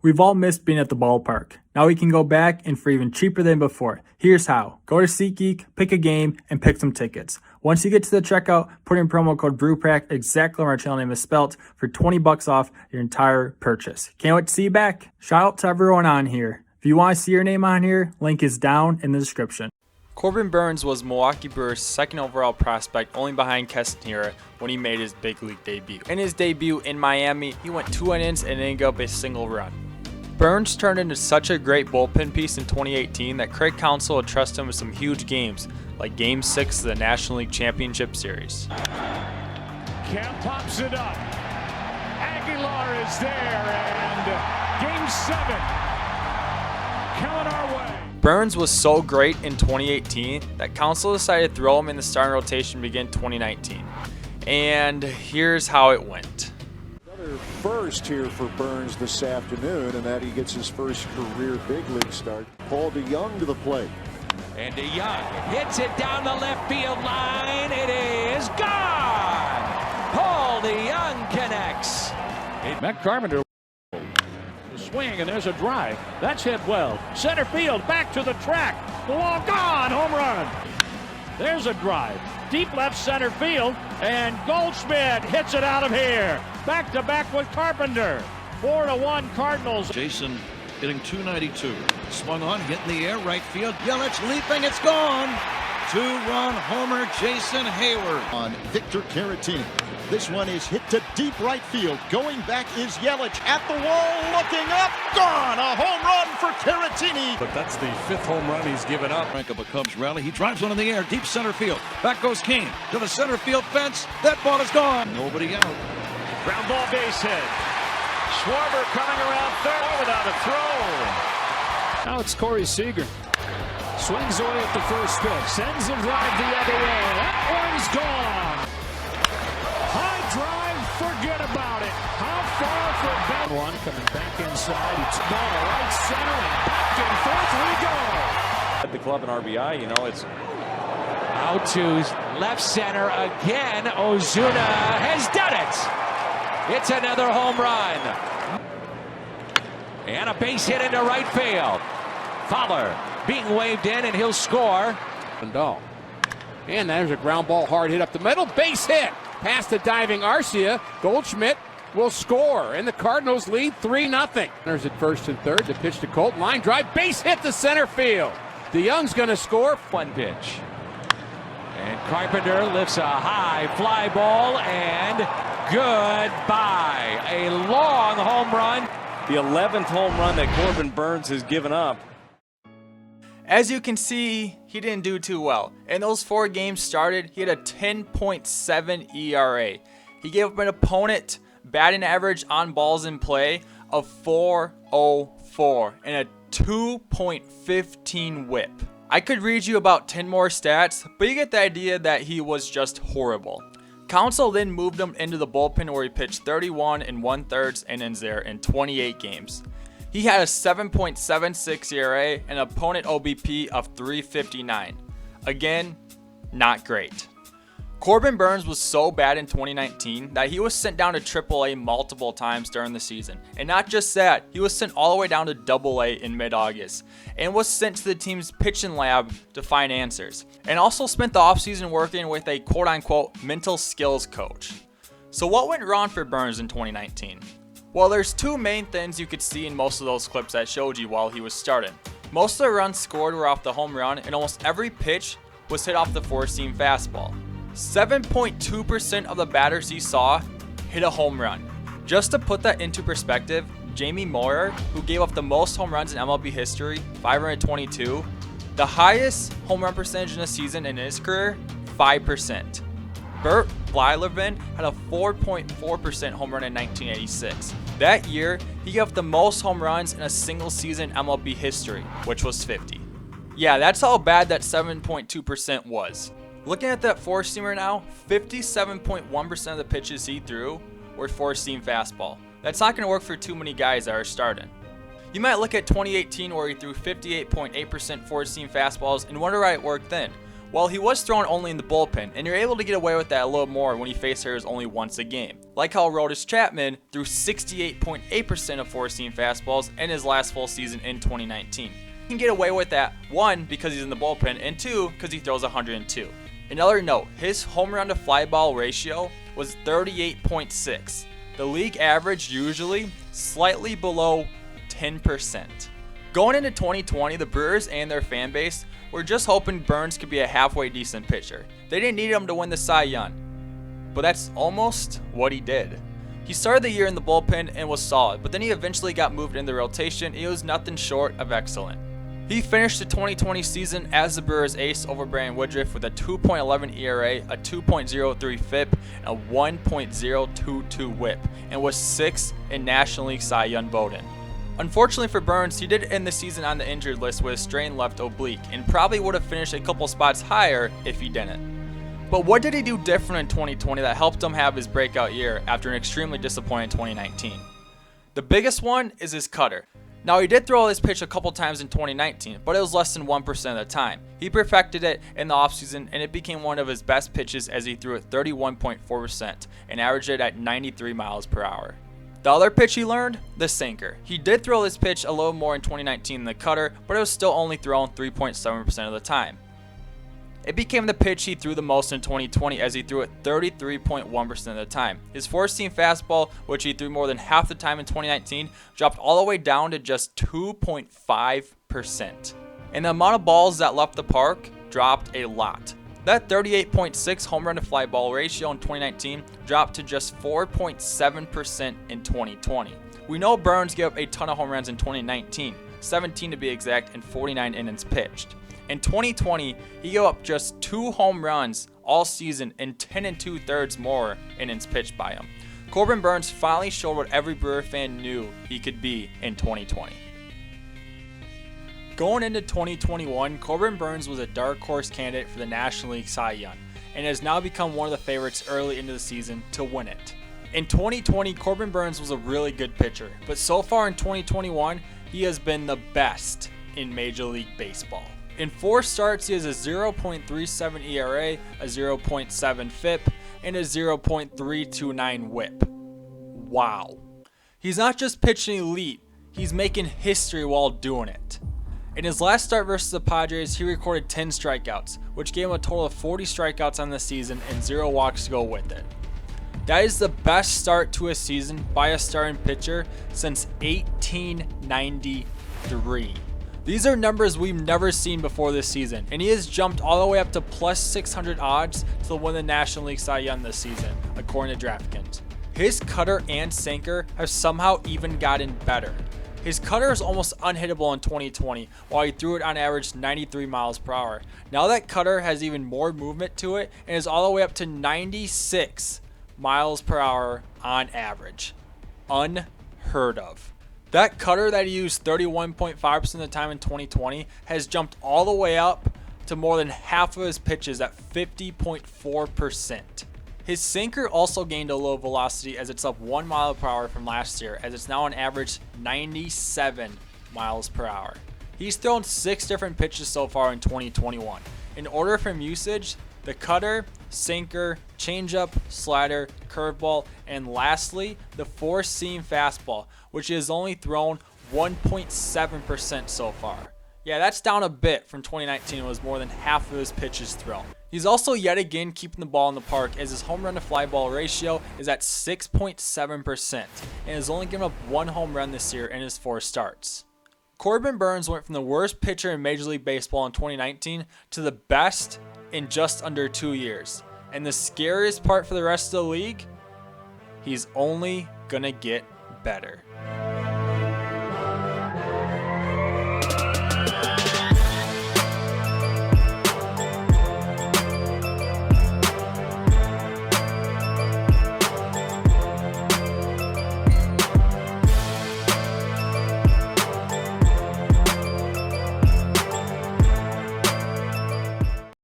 We've all missed being at the ballpark. Now we can go back and for even cheaper than before. Here's how. Go to SeatGeek, pick a game, and pick some tickets. Once you get to the checkout, put in promo code BREWPACK, exactly where our channel name is spelt, for 20 bucks off your entire purchase. Can't wait to see you back. Shout out to everyone on here. If you want to see your name on here, link is down in the description. Corbin Burnes was Milwaukee Brewers' second overall prospect, only behind Castanera when he made his big league debut. In his debut in Miami, he went 2 innings and didn't give up a single run. Burnes turned into such a great bullpen piece in 2018 that Craig Counsell would trust him with some huge games, like Game 6 of the National League Championship Series. Kemp pops it up. Aguilar is there, and Game 7 coming our way. Burnes was so great in 2018 that Counsell decided to throw him in the starting rotation to begin 2019. And here's how it went. Another first here for Burnes this afternoon, and that he gets his first career big league start. Paul DeYoung to the plate. And DeYoung hits it down the left field line. It is gone. Paul DeYoung connects. Matt Carpenter. Swing, and there's a drive. That's hit well. Center field, back to the track. The wall gone. Home run. There's a drive. Deep left center field, and Goldschmidt hits it out of here. Back to back with Carpenter. 4-1 Cardinals. Jason hitting .292. Swung on, hit in the air, right field. Yelich leaping, it's gone. 2-run homer, Jason Hayward. On Victor Caratini. This one is hit to deep right field. Going back is Yelich at the wall, looking up, gone! A home run for Caratini. But that's the 5th home run he's given up. Rank of a Cubs rally. He drives one in the air, deep center field. Back goes Kane to the center field fence. That ball is gone. Nobody out. Ground ball base hit. Schwarber coming around third without a throw. Now it's Corey Seager. Swings away at the first pitch. Sends a drive the other way. That one's gone. High drive, forget about it. How far for Ben? One coming back inside. It's ball right center and back and forth we go. At the club in RBI, you know, it's Out to left center again. Ozuna has done it. It's another home run. And a base hit into right field. Fowler being waved in, and he'll score. And there's a ground ball hard hit up the middle. Base hit. Past the diving Arcia. Goldschmidt will score. And the Cardinals lead 3-0. There's at first and third. The pitch to Colt. Line drive. Base hit to center field. DeYoung's going to score. One pitch. And Carpenter lifts a high fly ball, and goodbye. A long home run. the 11th home run that Corbin Burnes has given up. As you can see, he didn't do too well. In those 4 games started, he had a 10.7 ERA. He gave up an opponent batting average on balls in play of 404 and a 2.15 whip. I could read you about 10 more stats, but you get the idea that he was just horrible. Counsell then moved him into the bullpen where he pitched 31 1/3 innings there in 28 games. He had a 7.76 ERA and opponent OBP of 359. Again, not great. Corbin Burnes was so bad in 2019 that he was sent down to AAA multiple times during the season. And not just that, he was sent all the way down to AA in mid-August and was sent to the team's pitching lab to find answers. And also spent the offseason working with a quote-unquote mental skills coach. So what went wrong for Burnes in 2019? Well, there's 2 main things you could see in most of those clips I showed you while he was starting. Most of the runs scored were off the home run, and almost every pitch was hit off the 4-seam fastball. 7.2% of the batters he saw hit a home run. Just to put that into perspective, Jamie Moyer, who gave up the most home runs in MLB history, 522, the highest home run percentage in a season in his career, 5%. Bert Blyleven had a 4.4% home run in 1986. That year, he gave up the most home runs in a single season in MLB history, which was 50. Yeah, that's how bad that 7.2% was. Looking at that 4-seamer now, 57.1% of the pitches he threw were 4-seam fastball. That's not going to work for too many guys that are starting. You might look at 2018 where he threw 58.8% 4-seam fastballs and wonder why it worked then. Well, he was thrown only in the bullpen, and you're able to get away with that a little more when you face hitters only once a game. Like how Aroldis Chapman threw 68.8% of four-seam fastballs in his last full season in 2019. He can get away with that, 1, because he's in the bullpen, and 2, because he throws 102. Another note, his home run to fly ball ratio was 38.6. The league average usually slightly below 10%. Going into 2020, the Brewers and their fan base were just hoping Burns could be a halfway decent pitcher. They didn't need him to win the Cy Young, but that's almost what he did. He started the year in the bullpen and was solid, but then he eventually got moved in the rotation and he was nothing short of excellent. He finished the 2020 season as the Brewers ace over Brandon Woodruff with a 2.11 ERA, a 2.03 FIP, and a 1.022 WHIP, and was 6th in National League Cy Young voting. Unfortunately for Burns, he did end the season on the injured list with a strained left oblique, and probably would have finished a couple spots higher if he didn't. But what did he do different in 2020 that helped him have his breakout year after an extremely disappointing 2019? The biggest one is his cutter. Now, he did throw his pitch a couple times in 2019, but it was less than 1% of the time. He perfected it in the offseason, and it became one of his best pitches as he threw it 31.4% and averaged it at 93 miles per hour. The other pitch he learned? The sinker. He did throw this pitch a little more in 2019 than the cutter, but it was still only thrown 3.7% of the time. It became the pitch he threw the most in 2020 as he threw it 33.1% of the time. His four-seam fastball, which he threw more than half the time in 2019, dropped all the way down to just 2.5%. And the amount of balls that left the park dropped a lot. That 38.6 home run to fly ball ratio in 2019 dropped to just 4.7% in 2020. We know Burns gave up a ton of home runs in 2019, 17 to be exact, and 49 innings pitched. In 2020, he gave up just 2 home runs all season and 10 2/3 more innings pitched by him. Corbin Burns finally showed what every Brewer fan knew he could be in 2020. Going into 2021, Corbin Burns was a dark horse candidate for the National League Cy Young and has now become one of the favorites early into the season to win it. In 2020, Corbin Burns was a really good pitcher, but so far in 2021, he has been the best in Major League Baseball. In 4 starts, he has a 0.37 ERA, a 0.7 FIP, and a 0.329 WHIP. Wow. He's not just pitching elite, he's making history while doing it. In his last start versus the Padres, he recorded 10 strikeouts, which gave him a total of 40 strikeouts on the season and 0 walks to go with it. That is the best start to a season by a starting pitcher since 1893. These are numbers we've never seen before this season, and he has jumped all the way up to plus 600 odds to win the National League Cy Young this season, according to DraftKings. His cutter and sinker have somehow even gotten better. His cutter is almost unhittable in 2020, while he threw it on average 93 miles per hour. Now that cutter has even more movement to it and is all the way up to 96 miles per hour on average. Unheard of. That cutter that he used 31.5% of the time in 2020 has jumped all the way up to more than half of his pitches at 50.4%. His sinker also gained a low velocity as it's up 1 mile per hour from last year, as it's now on average 97 miles per hour. He's thrown 6 different pitches so far in 2021. In order from usage, the cutter, sinker, changeup, slider, curveball, and lastly, the four-seam fastball, which has only thrown 1.7% so far. Yeah, that's down a bit from 2019. It was more than half of his pitches thrown. He's also yet again keeping the ball in the park as his home run to fly ball ratio is at 6.7% and has only given up 1 home run this year in his 4 starts. Corbin Burns went from the worst pitcher in Major League Baseball in 2019 to the best in just under 2 years. And the scariest part for the rest of the league, he's only gonna get better.